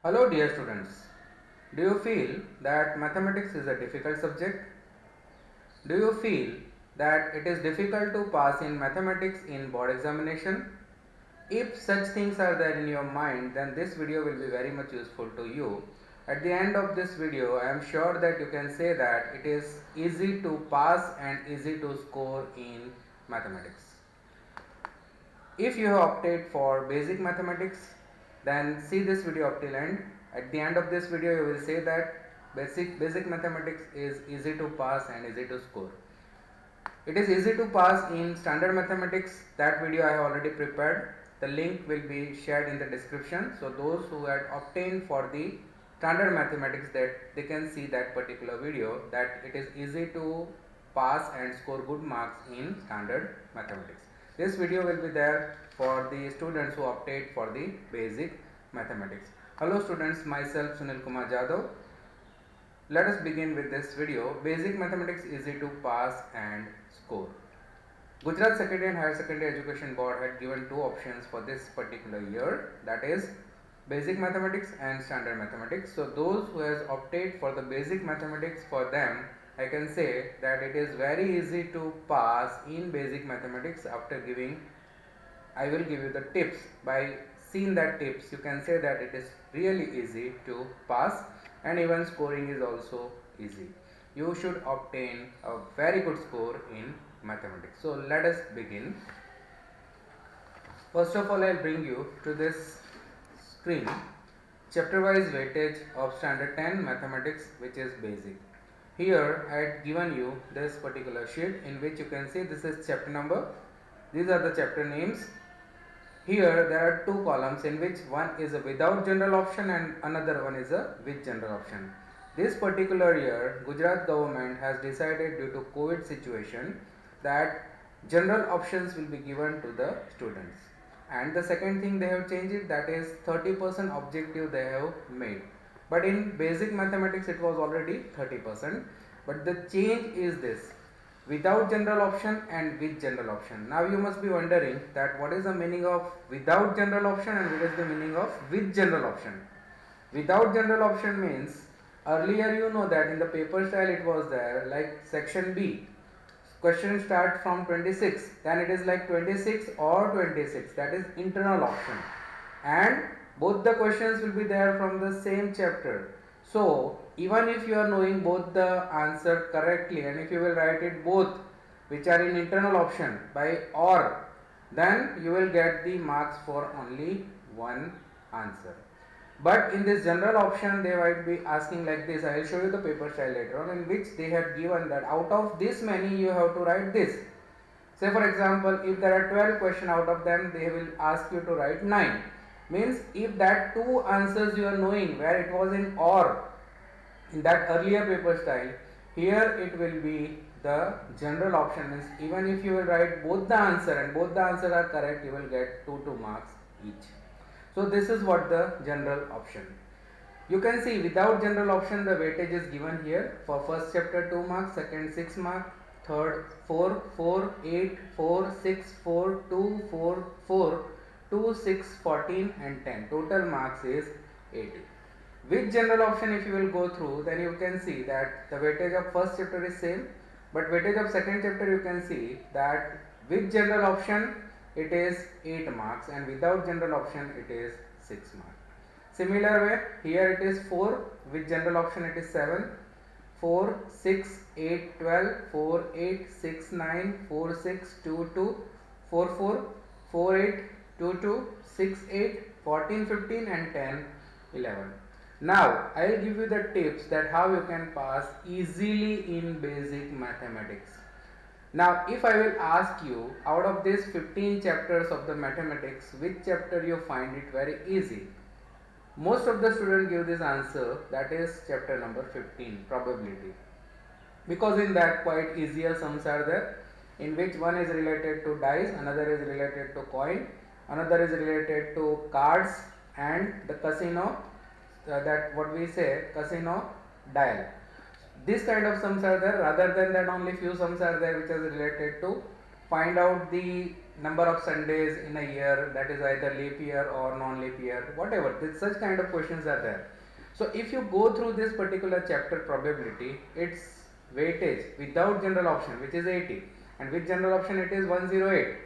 Hello dear students, do you feel that mathematics is a difficult subject? Do you feel that it is difficult to pass in mathematics in board examination? If such things are there in your mind, then this video will be very much useful to you. At the end of this video, I am sure that you can say that it is easy to pass and easy to score in mathematics. If you have opted for basic mathematics, then see this video up till end. At the end of this video, you will say that basic mathematics is easy to pass and easy to score. It is easy to pass in standard mathematics. That video I have already prepared. The link will be shared in the description. So those who had obtained for the standard mathematics, that they can see that particular video, that it is easy to pass and score good marks in standard mathematics. This video will be there for the students who opted for the basic mathematics. Hello students, myself Sunil Kumar Jadhav. Let us begin with this video. Basic mathematics easy to pass and score. Gujarat Secondary and Higher Secondary Education Board had given two options for this particular year, that is basic mathematics and standard mathematics. So those who has opted for the basic mathematics, for them I can say that it is very easy to pass in basic mathematics. After giving, I will give you the tips. By seeing that tips, you can say that it is really easy to pass, and even scoring is also easy. You should obtain a very good score in mathematics. So let us begin. First of all, I will bring you to this screen chapter wise weightage of standard 10 mathematics, which is basic. Here I had given you this particular sheet in which you can see this is chapter number, these are the chapter names. Here there are two columns in which one is a without general option and another one is a with general option. This particular year Gujarat government has decided, due to COVID situation, that general options will be given to the students. And the second thing they have changed it, that is 30% objective they have made. But in basic mathematics it was already 30%. But the change is this: without general option and with general option. Now you must be wondering that what is the meaning of without general option and what is the meaning of with general option. Without general option means, earlier you know that in the paper style it was there, like section B, question start from 26, then it is like 26 or 26, that is internal option, and both the questions will be there from the same chapter. So even if you are knowing both the answer correctly, and if you will write it both which are in internal option by or, then you will get the marks for only one answer. But in this general option they might be asking like this. I will show you the paper style later on, in which they have given that out of this many you have to write this. Say for example, if there are 12 questions, out of them they will ask you to write 9. Means if that two answers you are knowing where it was in or in that earlier paper style, here it will be the general option. Means even if you will write both the answer and both the answers are correct, you will get 2 marks each. So this is what the general option. You can see without general option the weightage is given here. For first chapter 2 marks, second 6 marks, third 4, 4, 8, 4, 6, 4, 2, 4, 4, 2, 6, 14 and 10. Total marks is 80. With general option, if you will go through, then you can see that the weightage of first chapter is same, but weightage of second chapter you can see that with general option it is 8 marks and without general option it is 6 marks. Similar way, here it is 4, with general option it is 7, 4, 6, 8, 12, 4, 8, 6, 9, 4, 6, 2, 2, 4, 4, 4, 8, 2, 2, 6, 8, 14, 15 and 10, 11. Now I will give you the tips that how you can pass easily in basic mathematics. Now if I will ask you, out of these 15 chapters of the mathematics, which chapter you find it very easy? Most of the students give this answer, that is chapter number 15, probability. Because in that quite easier sums are there, in which one is related to dice, another is related to coin, another is related to cards and the casino, that what we say casino dial. This kind of sums are there. Rather than that, only few sums are there which is related to find out the number of Sundays in a year, that is either leap year or non-leap year, whatever. Such kind of questions are there. So if you go through this particular chapter probability, its weightage without general option, which is 80, and with general option it is 108.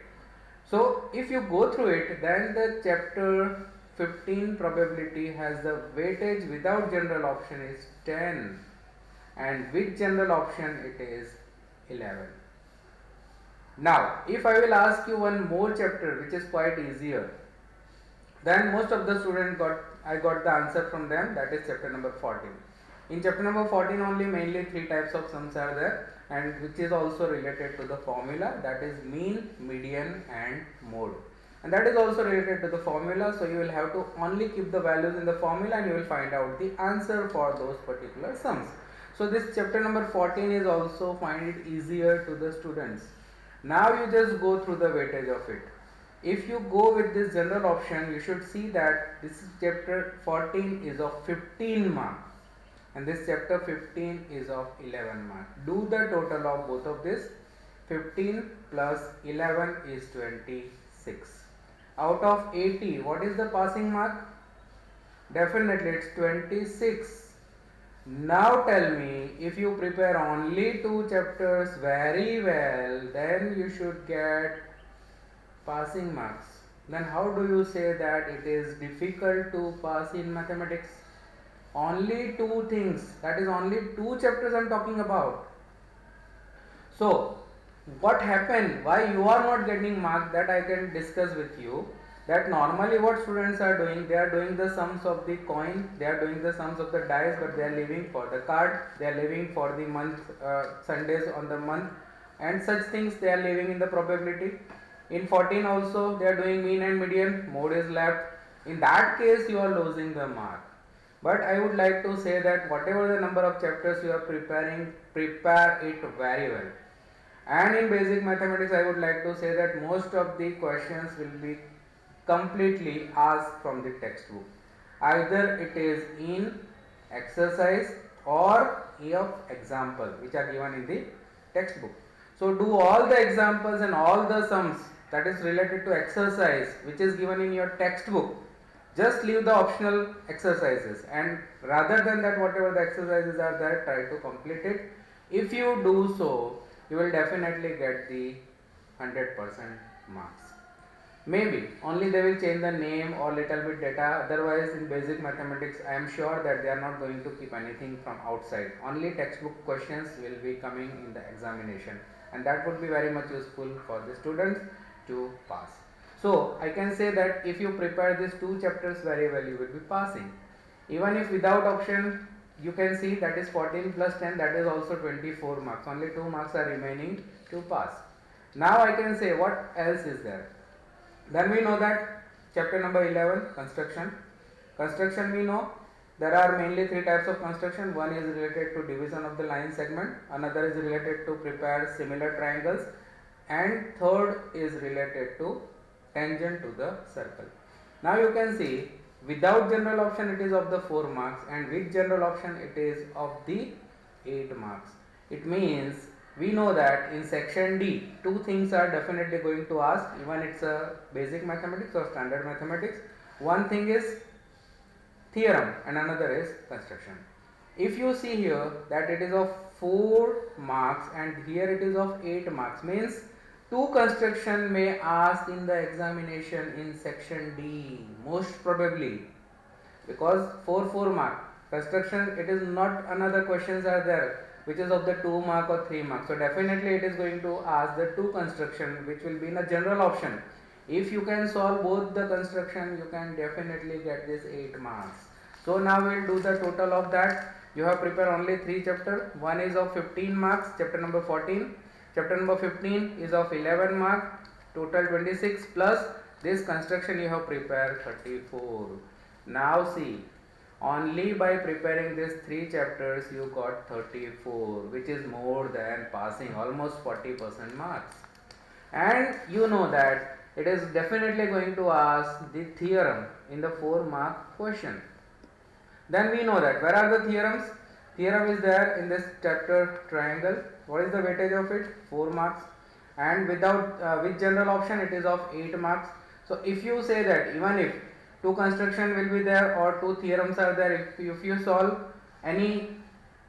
So if you go through it, then the chapter 15 probability has the weightage without general option is 10, and with general option it is 11. Now if I will ask you one more chapter which is quite easier, then most of the students I got the answer from them, that is chapter number 14. In chapter number 14 only mainly three types of sums are there, and which is also related to the formula, that is mean, median and mode, and that is also related to the formula. So you will have to only keep the values in the formula and you will find out the answer for those particular sums. So this chapter number 14 is also find it easier to the students. Now you just go through the weightage of it. If you go with this general option, you should see that this chapter 14 is of 15 marks and this chapter 15 is of 11 marks. Do the total of both of this. 15 plus 11 is 26. Out of 80, what is the passing mark? Definitely it's 26. Now tell me, if you prepare only two chapters very well, then you should get passing marks. Then how do you say that it is difficult to pass in mathematics? Only two things, that is only two chapters I am talking about. So what happened, why you are not getting marks, that I can discuss with you. That normally what students are doing, they are doing the sums of the coin, they are doing the sums of the dice, but they are leaving for the card, they are leaving for the month, Sundays on the month, and such things they are leaving in the probability. In 14 also they are doing mean and median, mode is left. In that case you are losing the mark. But I would like to say that whatever the number of chapters you are preparing, prepare it very well. And in basic mathematics I would like to say that most of the questions will be completely asked from the textbook. Either it is in exercise or of example which are given in the textbook. So do all the examples and all the sums that is related to exercise which is given in your textbook. Just leave the optional exercises, and rather than that whatever the exercises are there, try to complete it. If you do so, you will definitely get the 100% marks. Maybe only they will change the name or little bit data, otherwise in basic mathematics I am sure that they are not going to keep anything from outside. Only textbook questions will be coming in the examination, and that would be very much useful for the students to pass. So I can say that if you prepare these two chapters very well, you will be passing. Even if without option, you can see that is 14 plus 10, that is also 24 marks. Only 2 marks are remaining to pass. Now I can say what else is there. Then we know that chapter number 11, construction. Construction we know there are mainly three types of construction. One is related to division of the line segment, another is related to prepare similar triangles, and third is related to tangent to the circle. Now you can see without general option it is of the 4 marks, and with general option it is of the 8 marks. It means we know that in section D two things are definitely going to ask, even it's a basic mathematics or standard mathematics. One thing is theorem and another is construction. If you see here that it is of 4 marks and here it is of 8 marks, means two construction may ask in the examination in section D most probably, because 4 mark construction, it is not another questions are there which is of the 2 mark or 3 marks. So definitely it is going to ask the two construction which will be in a general option. If you can solve both the construction, you can definitely get this 8 marks. So now we will do the total of that. You have prepared only 3 chapters. One is of 15 marks, chapter number 14. Chapter number 15 is of 11 marks, total 26, plus this construction you have prepared 34. Now see, only by preparing these 3 chapters you got 34, which is more than passing, almost 40% marks. And you know that it is definitely going to ask the theorem in the 4 mark question. Then we know that where are the theorems? Theorem is there in this chapter triangle. What is the weightage of it? 4 marks. and without with general option it is of 8 marks. So if you say that even if two construction will be there or two theorems are there, if you solve any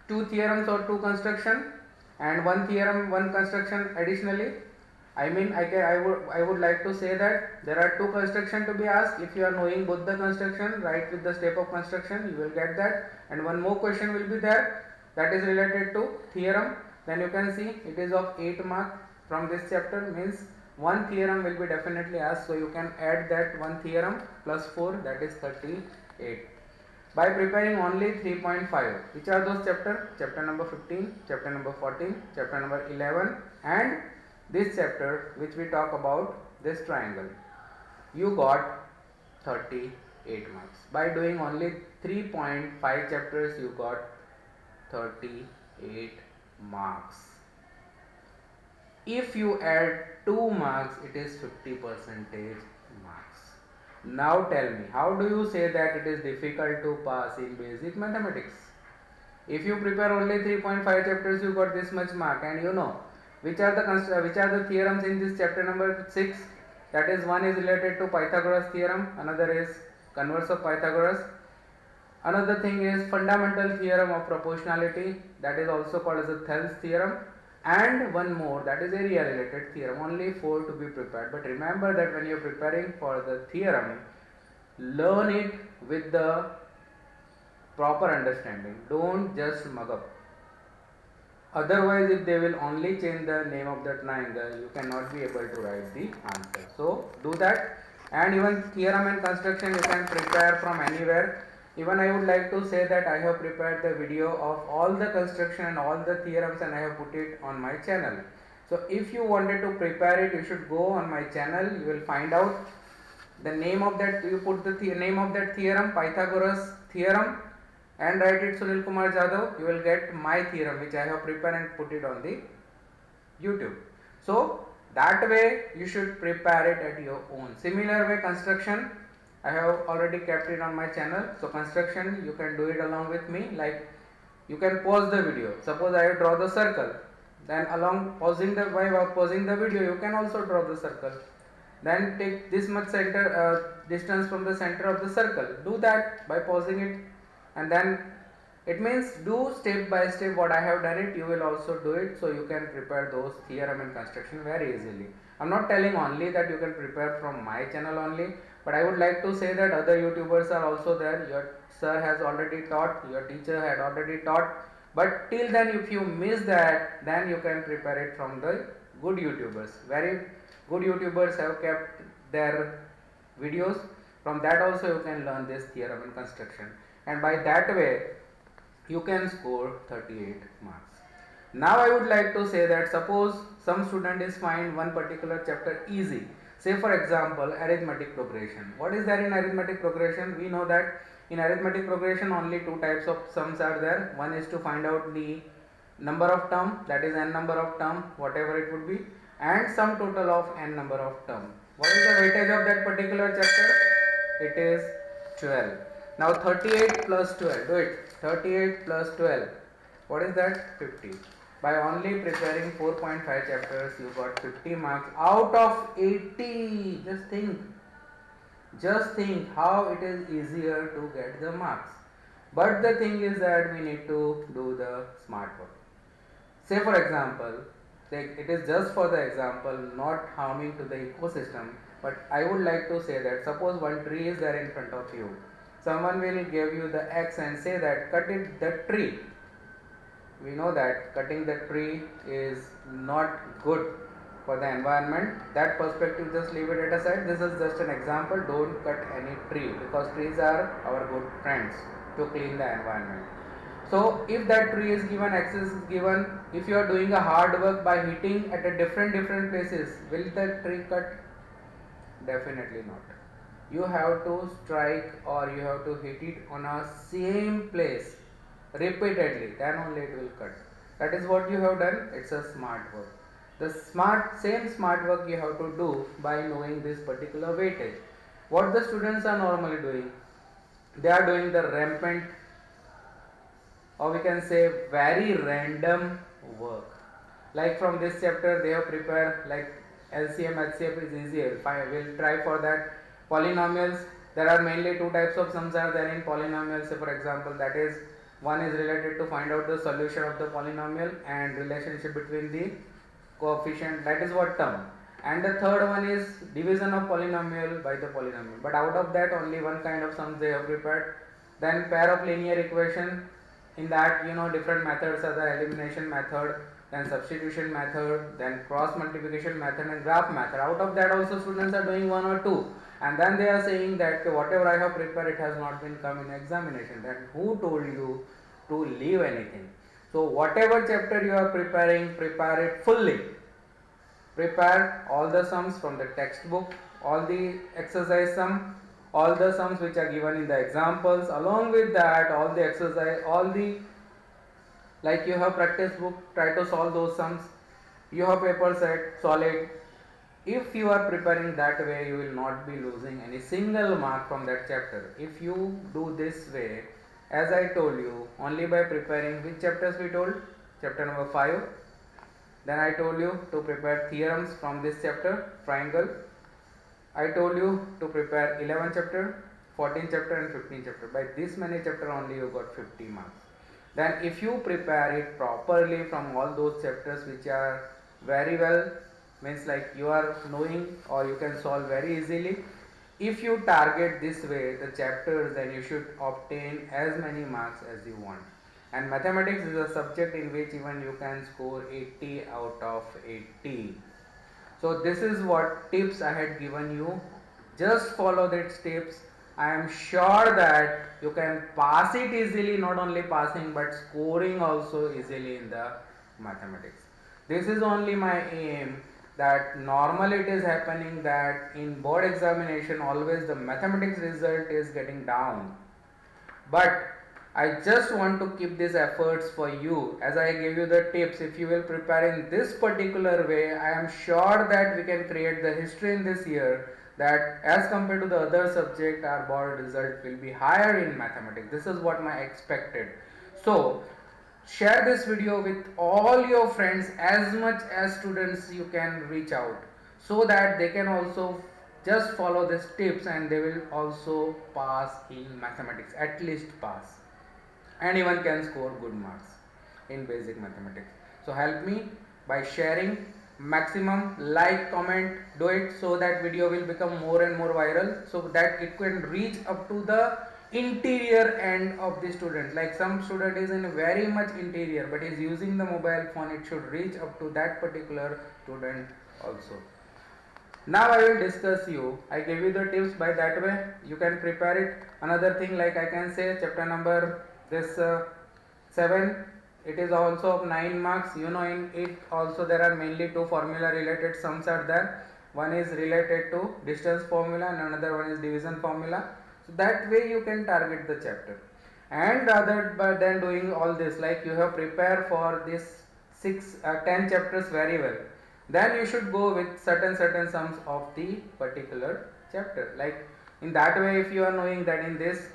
two theorems or two construction and one theorem one construction additionally, I mean I would like to say that there are two construction to be asked. If you are knowing both the construction, write with the step of construction, you will get that. And one more question will be there, that is related to theorem. Then you can see it is of 8 mark from this chapter, means one theorem will be definitely asked. So you can add that one theorem plus 4, that is 38. By preparing only 3.5, which are those chapter? Chapter number 15, chapter number 14, chapter number 11 and this chapter which we talk about this triangle. You got 38 marks. By doing only 3.5 chapters you got 38 marks. If you add 2 marks it is 50% marks. Now tell me, how do you say that it is difficult to pass in basic mathematics? If you prepare only 3.5 chapters you got this much mark, and you know which are the theorems in this chapter number 6, that is one is related to Pythagoras theorem, another is converse of Pythagoras, another thing is fundamental theorem of proportionality, that is also called as the Thales theorem, and one more, that is area related theorem. Only 4 to be prepared. But remember that when you are preparing for the theorem, learn it with the proper understanding, don't just mug up. Otherwise if they will only change the name of the triangle, you cannot be able to write the answer. So do that. And even theorem and construction you can prepare from anywhere. Even I would like to say that I have prepared the video of all the construction and all the theorems and I have put it on my channel. So if you wanted to prepare it, you should go on my channel, you will find out the name of that, you put the name of that theorem, Pythagoras theorem, and write it Sunil Kumar Jadhav, you will get my theorem which I have prepared and put it on the YouTube. So that way you should prepare it at your own. Similar way construction, I have already kept it on my channel. So construction you can do it along with me, like you can pause the video. Suppose I draw the circle, then along while pausing the video you can also draw the circle. Then take this much distance from the center of the circle. Do that by pausing it, and then it means do step by step what I have done it, you will also do it, so you can prepare those theorem and construction very easily. I am not telling only that you can prepare from my channel only, but I would like to say that other YouTubers are also there. Your sir has already taught, your teacher had already taught, but till then if you miss that, then you can prepare it from the good YouTubers. Very good YouTubers have kept their videos, from that also you can learn this theorem and construction, and by that way you can score 38 marks. Now I would like to say that suppose some student is find one particular chapter easy, say for example arithmetic progression. What is there in arithmetic progression? We know that in arithmetic progression only two types of sums are there. One is to find out the number of term, that is n number of term, whatever it would be, and sum total of n number of term. What is the weightage of that particular chapter? It is 12. Now 38 plus 12, do it. 38 plus 12, what is that? 50. By only preparing 4.5 chapters you got 50 marks out of 80. Just think how it is easier to get the marks. But the thing is that we need to do the smart work. Say for example, it is just for the example, not harming to the ecosystem, but I would like to say that suppose one tree is there in front of you. Someone will give you the X and say that cut it the tree. We know that cutting the tree is not good for the environment. That perspective, just leave it at aside. This is just an example. Don't cut any tree, because trees are our good friends to clean the environment. So if that tree is given, access is given, if you are doing a hard work by hitting at a different places, will the tree cut? Definitely not. You have to strike or you have to hit it on a same place repeatedly, then only it will cut. That is what you have done. It's a smart work. The same smart work you have to do by knowing this particular weightage. What the students are normally doing, they are doing the rampant, or we can say very random work. Like from this chapter they have prepared like LCM, HCF is easier. We'll try for that. Polynomials, there are mainly two types of sums are there in polynomials. So for example, that is one is related to find out the solution of the polynomial and relationship between the coefficient, that is what term. And the third one is division of polynomial by the polynomial. But out of that only one kind of sums they have prepared. Then pair of linear equation, in that different methods are the elimination method, then substitution method, then cross multiplication method and graph method. Out of that also students are doing one or two, and then they are saying that whatever I have prepared it has not been come in examination. Then who told you to leave anything? So whatever chapter you are preparing, prepare it fully. Prepare all the sums from the textbook, all the exercise sum, all the sums which are given in the examples. Along with that, all the exercise, all the, like you have practice book, try to solve those sums. You have paper set, solve it. If you are preparing that way, you will not be losing any single mark from that chapter. If you do this way, as I told you, only by preparing, which chapters we told? Chapter number 5. Then I told you to prepare theorems from this chapter, triangle. I told you to prepare 11 chapter, 14 chapter and 15 chapter. By this many chapter only you got 50 marks. Then if you prepare it properly from all those chapters which are very well, means like you are knowing or you can solve very easily. If you target this way the chapters, then you should obtain as many marks as you want. And mathematics is a subject in which even you can score 80 out of 80. So this is what tips I had given you. Just follow these tips. I am sure that you can pass it easily, not only passing but scoring also easily in the mathematics. This is only my aim, that normally it is happening that in board examination always the mathematics result is getting down. But I just want to keep these efforts for you. As I gave you the tips, if you will prepare in this particular way, I am sure that we can create the history in this year, that as compared to the other subject our board result will be higher in mathematics. This is what my expected. So share this video with all your friends, as much as students you can reach out, so that they can also just follow these tips and they will also pass in mathematics, at least pass. Anyone can score good marks in basic mathematics. So help me by sharing, maximum like, comment, do it, so that video will become more and more viral, so that it can reach up to the interior end of the student. Like some student is in very much interior but is using the mobile phone, it should reach up to that particular student also. Now I will discuss you. I gave you the tips, by that way you can prepare it. Another thing, like I can say chapter number this 7, it is also of 9 marks. In it also there are mainly two formula related sums are there. One is related to distance formula and another one is division formula. So that way you can target the chapter. And other than doing all this, like you have prepared for this 10 chapters very well, then you should go with certain sums of the particular chapter. Like in that way, if you are knowing that in this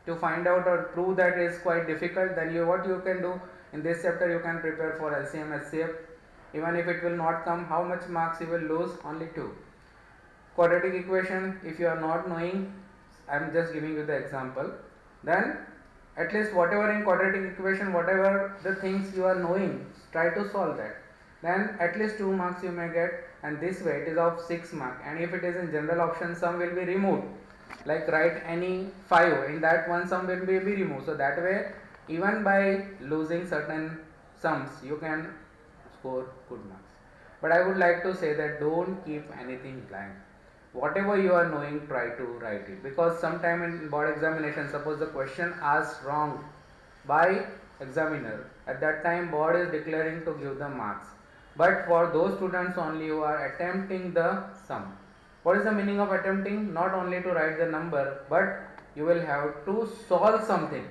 to find out or prove that is quite difficult, then what you can do in this chapter, you can prepare for LCM, HCF. Even if it will not come, how much marks you will lose? Only 2. Quadratic equation, if you are not knowing, I am just giving you the example, then at least whatever in quadratic equation, whatever the things you are knowing, try to solve that. Then at least 2 marks you may get, and this way it is of 6 marks. And if it is in general option, sum will be removed. Like write any 5, in that one sum will be removed. So that way, even by losing certain sums, you can score good marks. But I would like to say that don't keep anything blank. Whatever you are knowing, try to write it, because sometime in board examination, suppose the question asked wrong by examiner, at that time board is declaring to give the marks, but for those students only who are attempting the sum. What is the meaning of attempting? Not only to write the number, but you will have to solve something,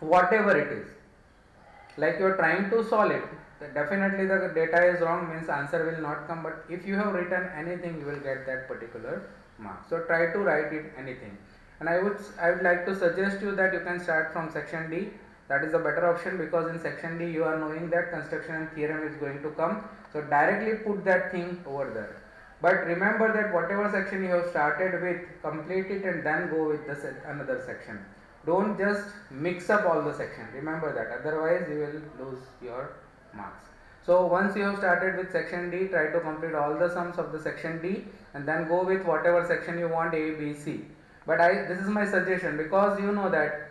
whatever it is. Like you are trying to solve it, definitely the data is wrong, means answer will not come, but if you have written anything, you will get that particular mark. So try to write it anything. And I would like to suggest you that you can start from section D. That is the better option, because in section D you are knowing that construction and theorem is going to come, so directly put that thing over there. But remember that whatever section you have started with, complete it and then go with the another section. Don't just mix up all the section, remember that, otherwise you will lose your marks. So once you have started with section D, try to complete all the sums of the section D and then go with whatever section you want, A, B, C. But this is my suggestion, because you know that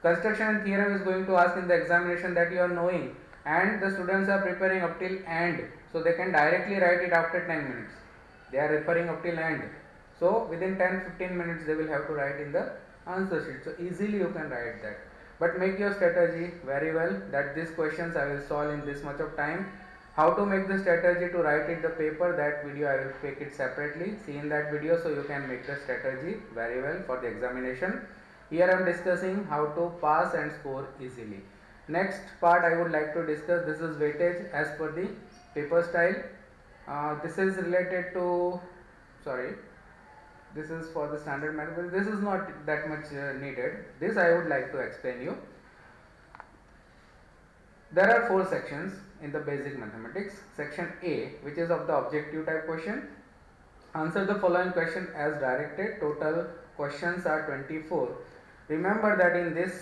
construction and theorem is going to ask in the examination that you are knowing, and the students are preparing up till end, so they can directly write it after 10 minutes. They are preparing up till end, so within 10-15 minutes they will have to write in the answer sheet, so easily you can write that. But make your strategy very well, that these questions I will solve in this much of time. How to make the strategy to write it the paper, that video I will make it separately, see in that video, so you can make the strategy very well for the examination. Here I am discussing how to pass and score easily. Next part I would like to discuss, this is weightage as per the paper style. This is related to, sorry, this is for the standard mathematics. This is not that much needed. This I would like to explain you. There are 4 sections in the basic mathematics. Section A, which is of the objective type question. Answer the following question as directed. Total questions are 24. Remember that in this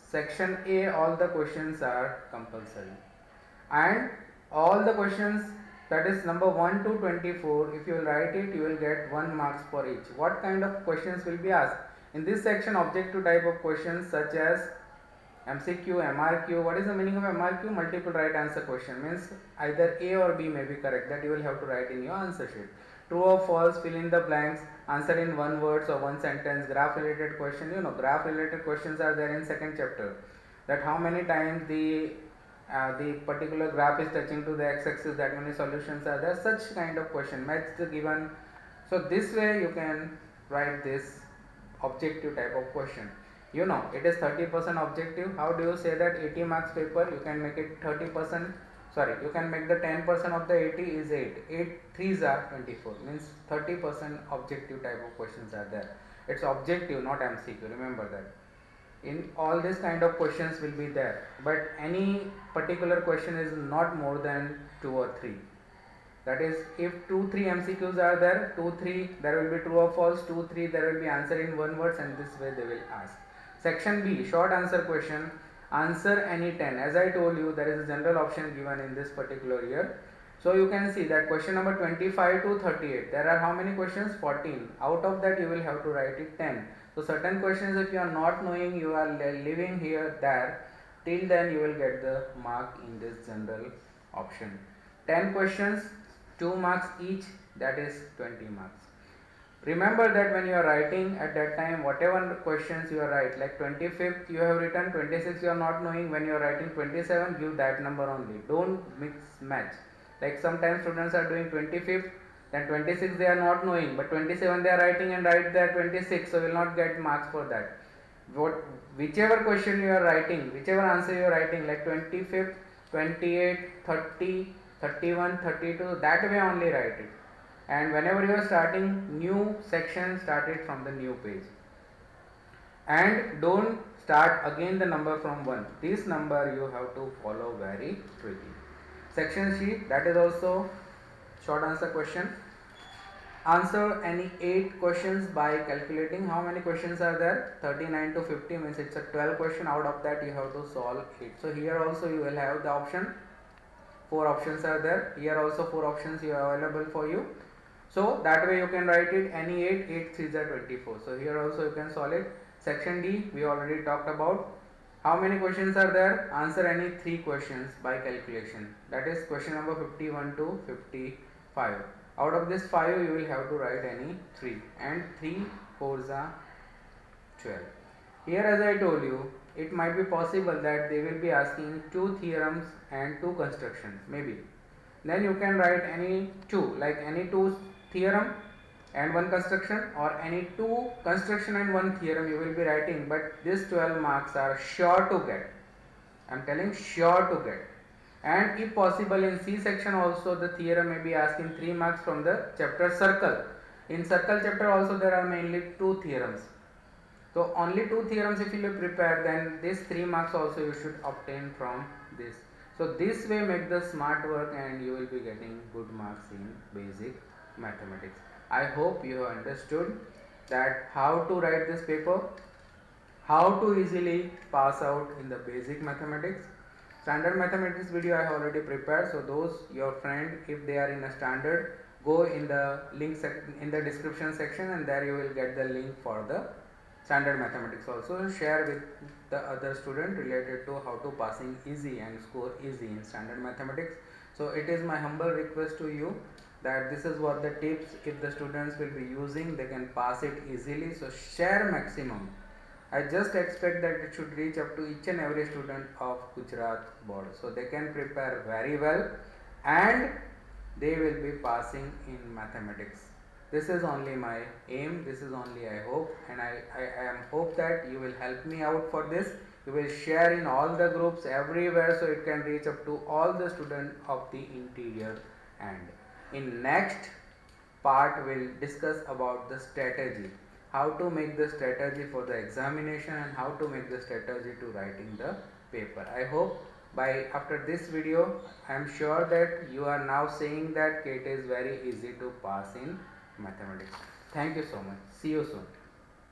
section A all the questions are compulsory, and all the questions, that is number 1 to 24, if you will write it you will get 1 marks for each. What kind of questions will be asked in this section? Objective type of questions such as MCQ, MRQ. What is the meaning of MRQ? Multiple right answer question, means either A or B may be correct, that you will have to write in your answer sheet. True or false, fill in the blanks, answer in one word or one sentence. Graph related question, you know, graph related questions are there in second chapter, that how many times the particular graph is touching to the x-axis, that many solutions are there, such kind of question, match the given. So this way you can write this objective type of question. You know, it is 30% objective. How do you say that 80 marks paper, you can make it 30%, sorry, you can make the 10% of the 80 is 8, 8 3s are 24, means 30% objective type of questions are there. It's objective, not MCQ, remember that. In all this kind of questions will be there, but any particular question is not more than 2 or 3. That is, if 2-3 MCQs are there, 2-3 there will be true or false, 2-3 there will be answer in one words, and this way they will ask. Section B, short answer question. Answer any 10. As I told you, there is a general option given in this particular year. So you can see that question number 25 to 38, there are how many questions? 14. Out of that you will have to write it 10. So certain questions if you are not knowing, you are living here, there, till then you will get the mark in this general option. 10 questions, 2 marks each, that is 20 marks. Remember that when you are writing at that time, whatever questions you are write, like 25th you have written, 26 you are not knowing, when you are writing 27, give that number only. Don't mix match. Like sometimes students are doing 25th, then 26 they are not knowing, but 27 they are writing and write there 26, so will not get marks for that. Whichever question you are writing, whichever answer you are writing, like 25th, 28, 30, 31, 32, that way only write it. And whenever you are starting new section, start it from the new page, and don't start again the number from 1. This number you have to follow very strictly. Section C, that is also short answer question. Answer any 8 questions by calculating. How many questions are there? 39 to 50, means it's a 12 question. Out of that you have to solve 8. So here also you will have the option, 4 options are there. Here also 4 options you are available for you. So that way you can write it any 8, 8 3s are 24. So here also you can solve it. Section D, we already talked about. How many questions are there? Answer any 3 questions by calculation. That is question number 51 to 55. Out of this 5 you will have to write any 3, and 3 4s are 12. Here as I told you, it might be possible that they will be asking 2 theorems and 2 construction, maybe. Then you can write any 2, like any 2 theorem and 1 construction, or any 2 construction and 1 theorem you will be writing, but these 12 marks are sure to get. I am telling sure to get. And if possible in C section also the theorem may be asking 3 marks from the chapter circle. In circle chapter also there are mainly 2 theorems. So only two theorems if you will prepare, then this 3 marks also you should obtain from this. So this way make the smart work and you will be getting good marks in basic mathematics. I hope you have understood that how to write this paper, how to easily pass out in the basic mathematics. Standard mathematics video I have already prepared, so those your friend if they are in a standard, go in the link in the description section and there you will get the link for the standard mathematics. Also share with the other student related to how to passing easy and score easy in standard mathematics. So it is my humble request to you that this is what the tips, if the students will be using they can pass it easily. So share maximum. I just expect that it should reach up to each and every student of Gujarat board, so they can prepare very well and they will be passing in mathematics. This is only my aim, this is only I hope, and I am hope that you will help me out for this. You will share in all the groups everywhere so it can reach up to all the students of the interior. And in next part we'll discuss about the strategy, how to make the strategy for the examination and how to make the strategy to writing the paper. I hope by after this video I am sure that you are now saying that it is very easy to pass in mathematics. Thank you so much. See you soon.